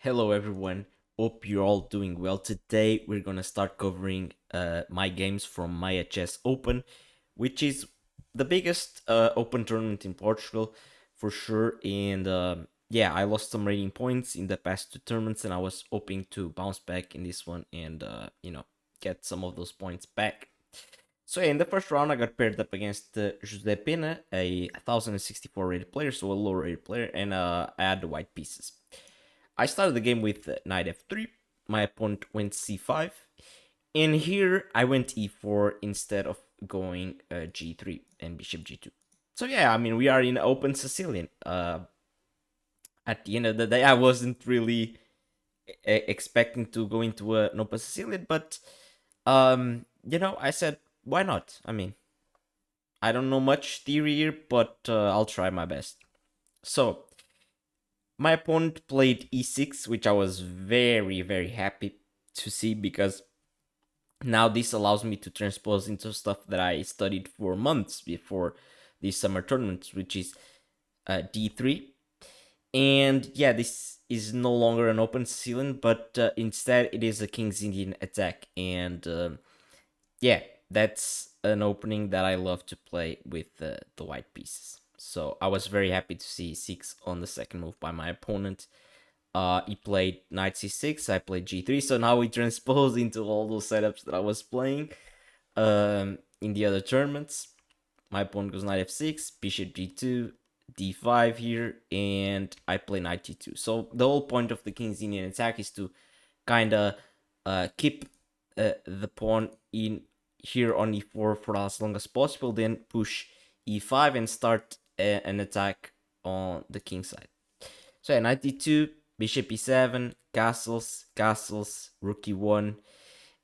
Hello everyone, hope you're all doing well. Today we're gonna start covering my games from Maia Chess Open, which is the biggest open tournament in Portugal for sure. And yeah, I lost some rating points in the past two tournaments, and I was hoping to bounce back in this one and get some of those points back. So yeah, in the first round, I got paired up against Jose Pena, a 1064 rated player, so a low rated player, and I had the white pieces. I started the game with knight f3. My opponent went c5. And here I went e4 instead of going g3 and bishop g2. So yeah, I mean, we are in open Sicilian. At the end of the day, I wasn't really expecting to go into an open Sicilian, but I said, why not? I mean, I don't know much theory here, but I'll try my best. So my opponent played e6, which I was very, very happy to see because now this allows me to transpose into stuff that I studied for months before these summer tournaments, which is d3. And yeah, this is no longer an open Sicilian, but instead it is a King's Indian attack. And yeah, that's an opening that I love to play with the white pieces. So I was very happy to see e6 on the second move by my opponent. He played knight c6, I played g3, so now we transpose into all those setups that I was playing in the other tournaments. My opponent goes knight f6, bishop g2, d5 here, and I play knight t2. So the whole point of the King's Indian attack is to kind of keep the pawn in here on e4 for as long as possible, then push e5 and start an attack on the king side. So yeah, knight d2, bishop e7, castles, rook e1.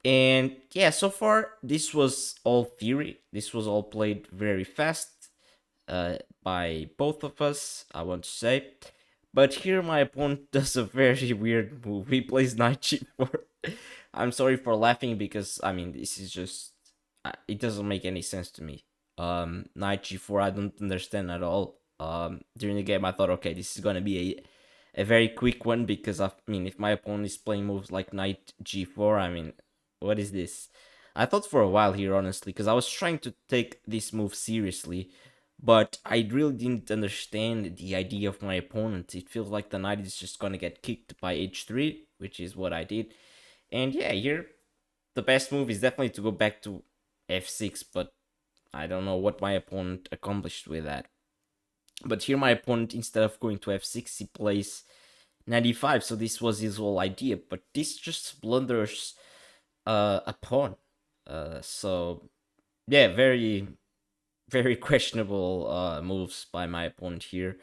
And yeah, so far this was all theory. This was all played very fast by both of us, I want to say. But here my opponent does a very weird move. He plays knight g4. I'm sorry for laughing because I mean this is just it doesn't make any sense to me. Knight g4 I don't understand at all. During the game I thought okay this is gonna be a very quick one because I mean if my opponent is playing moves like knight g4, I mean what is this? I thought for a while here honestly because I was trying to take this move seriously, but I really didn't understand the idea of my opponent. It feels like the knight is just gonna get kicked by h3, which is what I did. And yeah, here the best move is definitely to go back to f6, but I don't know what my opponent accomplished with that. But here my opponent, instead of going to f6, he plays 95, so this was his whole idea, but this just blunders a pawn. So yeah, very very questionable moves by my opponent here.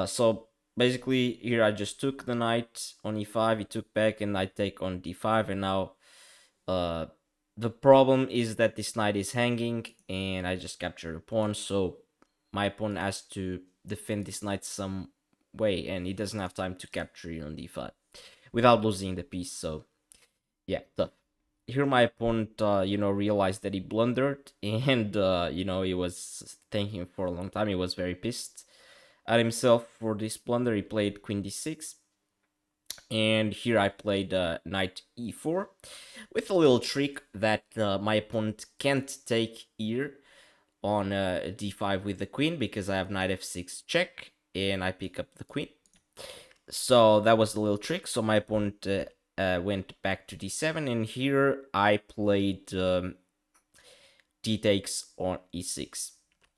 So basically here I just took the knight on e5, he took back, and I take on d5, and now uh, the problem is that this knight is hanging, and I just captured a pawn, so my opponent has to defend this knight some way, and he doesn't have time to capture it on d5 without losing the piece. So yeah, tough. Here my opponent, realized that he blundered, and he was thinking for a long time. He was very pissed at himself for this blunder. He played queen d6, and here I played knight e4 with a little trick that my opponent can't take here on d5 with the queen because I have knight f6 check, and I pick up the queen. So that was the little trick. So my opponent went back to d7, and here I played d takes on e6,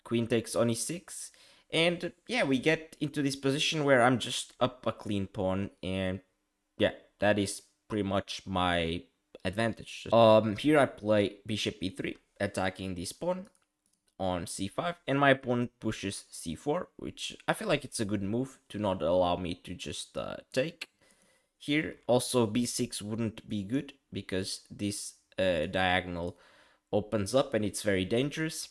queen takes on e6, and yeah, we get into this position where I'm just up a clean pawn, and yeah, that is pretty much my advantage. Here I play bishop e3, attacking this pawn on c5, and my opponent pushes c4, which I feel like it's a good move to not allow me to just take. Here also b6 wouldn't be good because this diagonal opens up and it's very dangerous.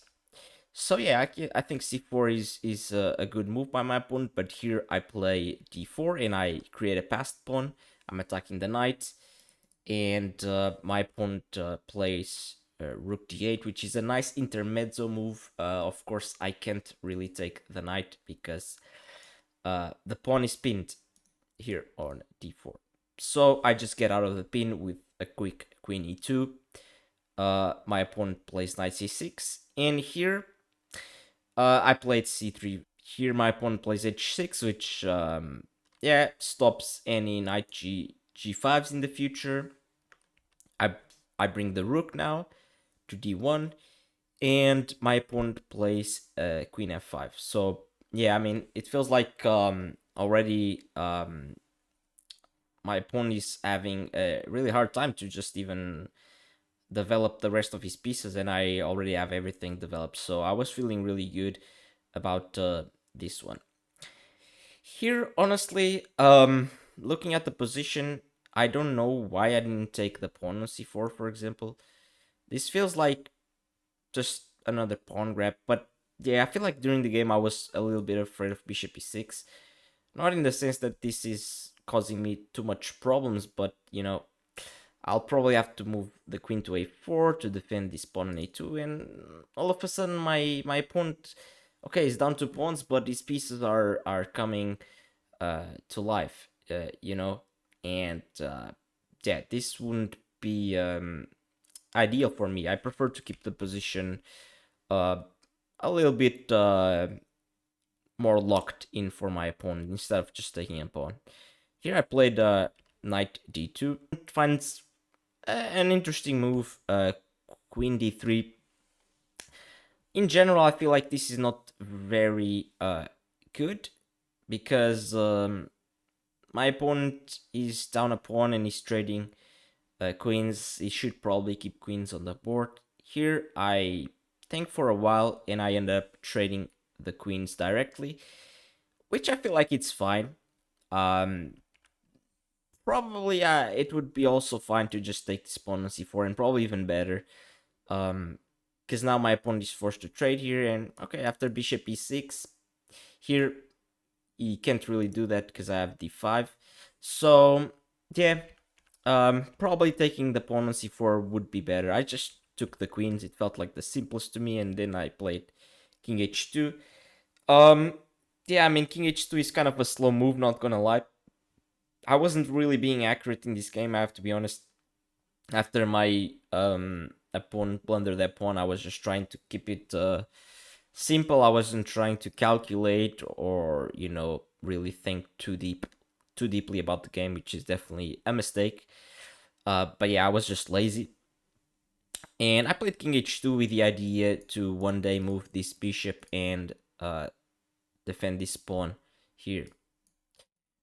So yeah, I think c4 is a good move by my opponent, but here I play d4 and I create a passed pawn. I'm attacking the knight, and my opponent plays rook d8, which is a nice intermezzo move. Of course, I can't really take the knight because the pawn is pinned, here on d4. So I just get out of the pin with a quick queen e2. My opponent plays knight c6, and here I played c3. Here my opponent plays h6, which yeah, stops any knight g5s in the future. I I bring the rook now to d1, and my opponent plays queen f5. So yeah, I mean it feels like already my opponent is having a really hard time to just even develop the rest of his pieces, and I already have everything developed. So I was feeling really good about this one. Here, honestly, looking at the position, I don't know why I didn't take the pawn on c4, for example. This feels like just another pawn grab, but yeah, I feel like during the game I was a little bit afraid of bishop e6. Not in the sense that this is causing me too much problems, but you know, I'll probably have to move the queen to a4 to defend this pawn on a2, and all of a sudden my opponent, okay, is down to pawns, but his pieces are coming to life, you know, and yeah, this wouldn't be ideal for me. I prefer to keep the position uh, a little bit more locked in for my opponent instead of just taking a pawn. Here I played knight d2. Finds an interesting move, queen d3. In general, I feel like this is not very good because my opponent is down a pawn and he's trading queens. He should probably keep queens on the board. Here I think for a while and I end up trading the queens directly, which I feel like it's fine. Um, Probably it would be also fine to just take this pawn on c4, and probably even better. Because now my opponent is forced to trade here, and okay, after bishop e6, here he can't really do that because I have d5. So yeah, probably taking the pawn on c4 would be better. I just took the queens; it felt like the simplest to me, and then I played king h2. Um, yeah, I mean king h2 is kind of a slow move, not gonna lie. I wasn't really being accurate in this game, I have to be honest. After my opponent blundered that pawn, I was just trying to keep it simple. I wasn't trying to calculate or, you know, really think too deeply about the game, which is definitely a mistake. But yeah, I was just lazy. And I played king h2 with the idea to one day move this bishop and defend this pawn here.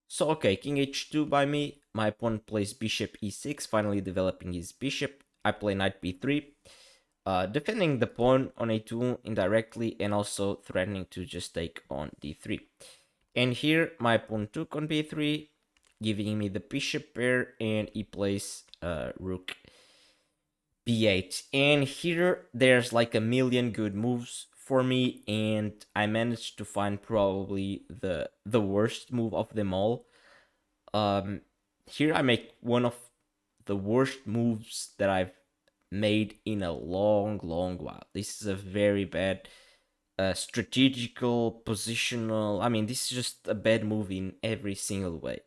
So okay, king h2 by me. My opponent plays bishop e6, finally developing his bishop. I play knight b3, defending the pawn on a2 indirectly and also threatening to just take on d3. And here my pawn took on b3, giving me the bishop pair, and he plays rook b8. And here there's like a million good moves for me, and I managed to find probably the worst move of them all. Um, Here I make one of the worst moves that I've made in a long, long while. This is a very bad strategical, positional. I mean, this is just a bad move in every single way.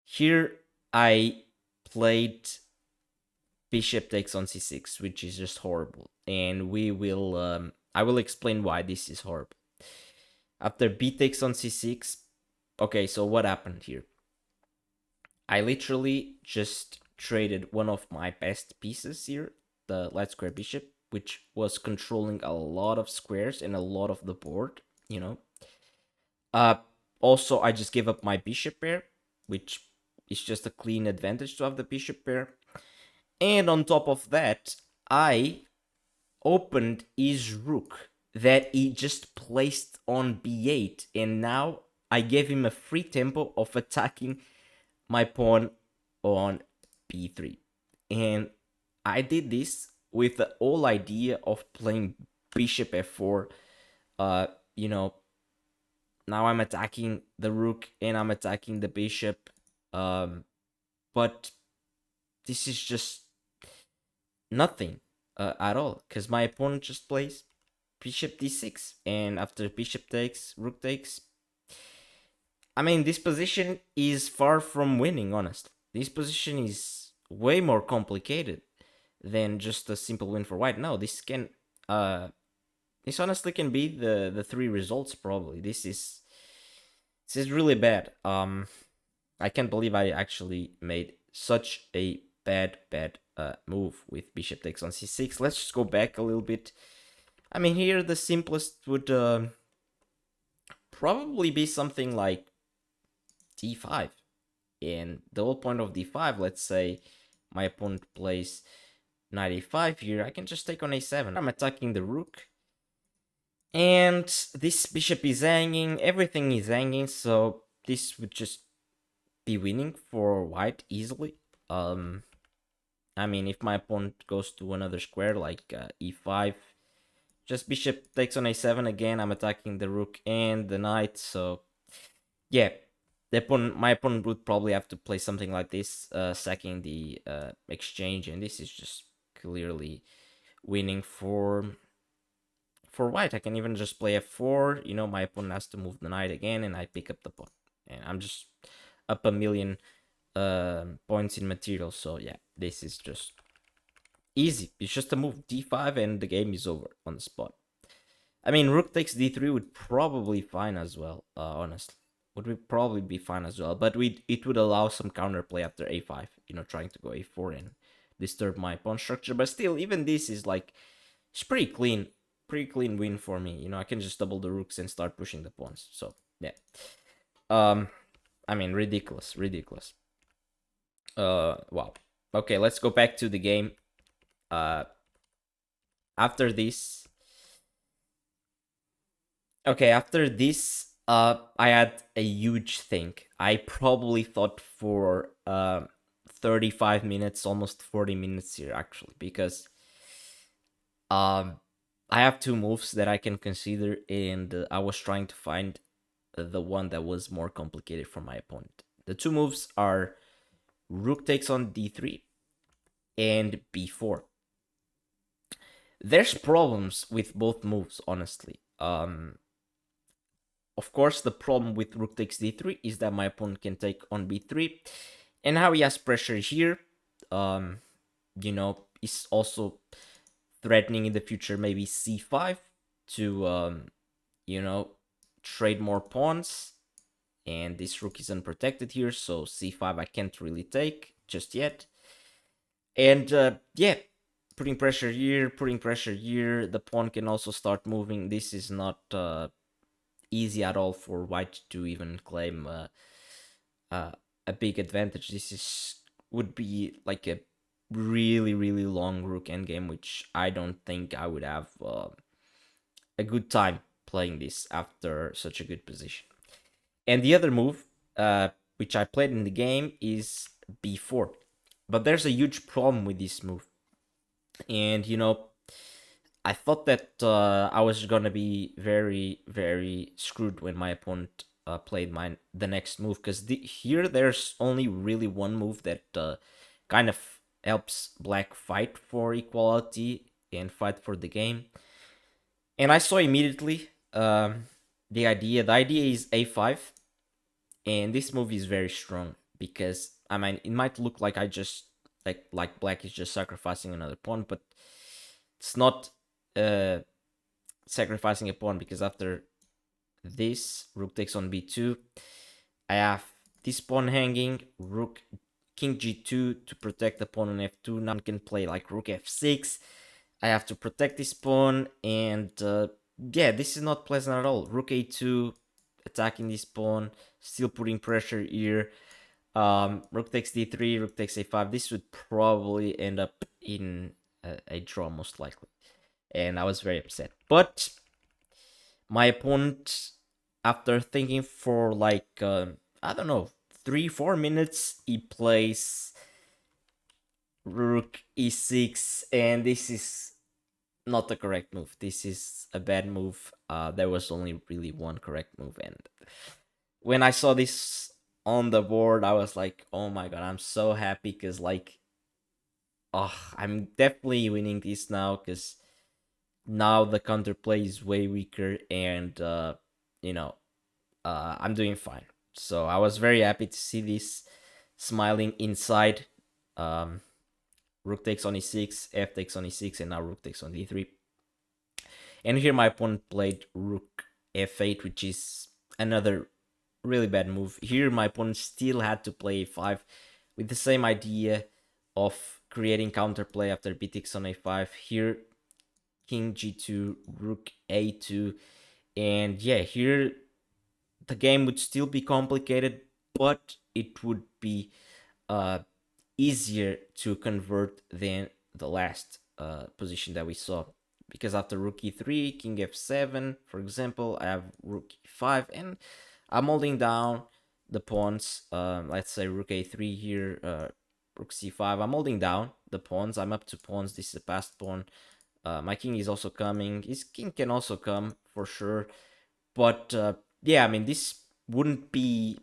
Here I played bishop takes on c6, which is just horrible, and we will. I will explain why this is horrible. After b takes on c6, okay. So what happened here? I literally just traded one of my best pieces here, the light square bishop, which was controlling a lot of squares and a lot of the board, you know. Uh, Also, I just gave up my bishop pair, which is just a clean advantage to have the bishop pair. And on top of that, I opened his rook that he just placed on b8, and now I gave him a free tempo of attacking my pawn on b3. And I did this with the whole idea of playing bishop f4. You know, now I'm attacking the rook and I'm attacking the bishop. But this is just nothing at all because my opponent just plays bishop d6, and after bishop takes, rook takes, I mean, this position is far from winning, honestly. This position is way more complicated than just a simple win for white. No, uh this honestly can be the three results probably. This is really bad. I can't believe I actually made such a bad move with bishop takes on c6. Let's just go back a little bit. I mean, here the simplest would probably be something like d5. And the whole point of d5, let's say my opponent plays knight a5 here, I can just take on a7. I'm attacking the rook. And this bishop is hanging, everything is hanging, so this would just be winning for white easily. I mean, if my opponent goes to another square like e5, just bishop takes on a7 again. I'm attacking the rook and the knight, so yeah, my opponent would probably have to play something like this, sacking the exchange, and this is just clearly winning for white. I can even just play f4. You know, my opponent has to move the knight again, and I pick up the pawn, and I'm just up a million points in material. So yeah, this is just easy. It's just a move d5, and the game is over on the spot. I mean, rook takes d3 would probably fine as well. Honestly, would probably be fine as well. But it would allow some counterplay after a5. You know, trying to go a4 and disturb my pawn structure. But still, even this is like it's pretty clean win for me. You know, I can just double the rooks and start pushing the pawns. So yeah. I mean, ridiculous. Wow. Okay, let's go back to the game. After this, I had a huge think. I probably thought for 35 minutes, almost 40 minutes here actually, because I have two moves that I can consider, and I was trying to find the one that was more complicated for my opponent. The two moves are rook takes on d3 and b4. There's problems with both moves, honestly. Of course, the problem with rook takes d3 is that my opponent can take on b3, and how he has pressure here, you know, is also threatening in the future maybe c5 to, you know, trade more pawns, and this rook is unprotected here, so c5 I can't really take just yet. And yeah, putting pressure here, the pawn can also start moving. This is not easy at all for white to even claim a big advantage. Would be like a really long rook endgame, which I don't think I would have a good time playing this after such a good position. And the other move, which I played in the game, is b4. But there's a huge problem with this move. And, you know, I thought that I was gonna be very screwed when my opponent played the next move, because here there's only really one move that kind of helps black fight for equality and fight for the game. And I saw immediately the idea. The idea is a5, and this move is very strong because I mean it might look like I just like black is just sacrificing another pawn, but it's not sacrificing a pawn, because after this rook takes on b2, I have this pawn hanging, rook king g2 to protect the pawn on f2. Now I can play like rook f6. I have to protect this pawn, and yeah, this is not pleasant at all. Rook a2, attacking this pawn, still putting pressure here. Rook takes d3, rook takes a5. This would probably end up in a draw, most likely. And I was very upset. But my opponent, after thinking for like, I don't know, 3-4 minutes, he plays rook e6, and this is not the correct move. This is a bad move. There was only really one correct move, and when I saw this on the board, I was like, oh my god, I'm so happy, because like, oh, I'm definitely winning this now, because now the counterplay is way weaker, and you know, I'm doing fine. So I was very happy to see this smiling inside. Um, Rook takes on e6, f takes on e6, and now rook takes on d3. And here my opponent played rook f8, which is another really bad move. Here my opponent still had to play a5 with the same idea of creating counterplay after b takes on a5. Here king g2, rook a2, and yeah, here the game would still be complicated, but it would be uh, easier to convert than the last position that we saw. Because after rook e3, king f7, for example, I have rook e5, and I'm holding down the pawns. Let's say rook a3 here, rook c5. I'm holding down the pawns. I'm up to pawns. This is a passed pawn. My king is also coming. His king can also come for sure. But yeah, I mean, this wouldn't be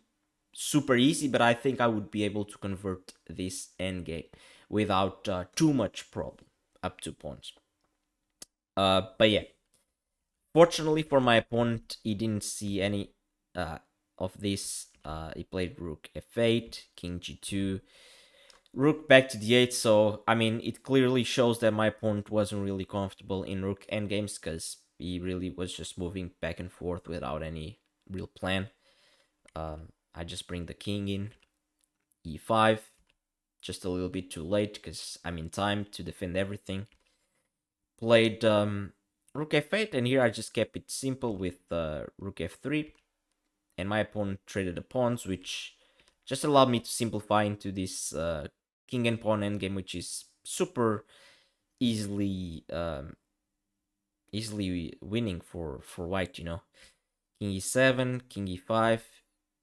super easy, but I think I would be able to convert this endgame without too much problem up to pawns. But yeah, fortunately for my opponent, he didn't see any of this. He played rook f8, king g2, rook back to d8. So I mean, it clearly shows that my opponent wasn't really comfortable in rook endgames because he really was just moving back and forth without any real plan. I just bring the king in, e5, just a little bit too late because I'm in time to defend everything. Played rook f8, and here I just kept it simple with rook f3, and my opponent traded the pawns, which just allowed me to simplify into this king and pawn endgame, which is super easily easily winning for white. King e7, king e5,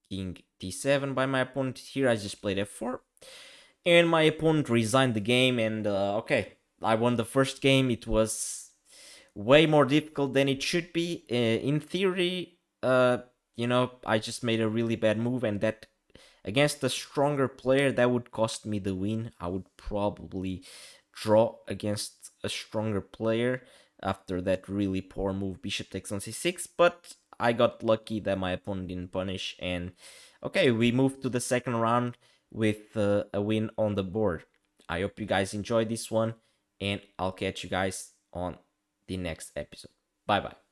king d7 by my opponent. Here I just played f4, and my opponent resigned the game. And okay, I won the first game. It was way more difficult than it should be. In theory, I just made a really bad move, and that against a stronger player that would cost me the win. I would probably draw against a stronger player after that really poor move, bishop takes on c6. But I got lucky that my opponent didn't punish, and okay, we moved to the second round with a win on the board. I hope you guys enjoyed this one, and I'll catch you guys on the next episode. Bye bye.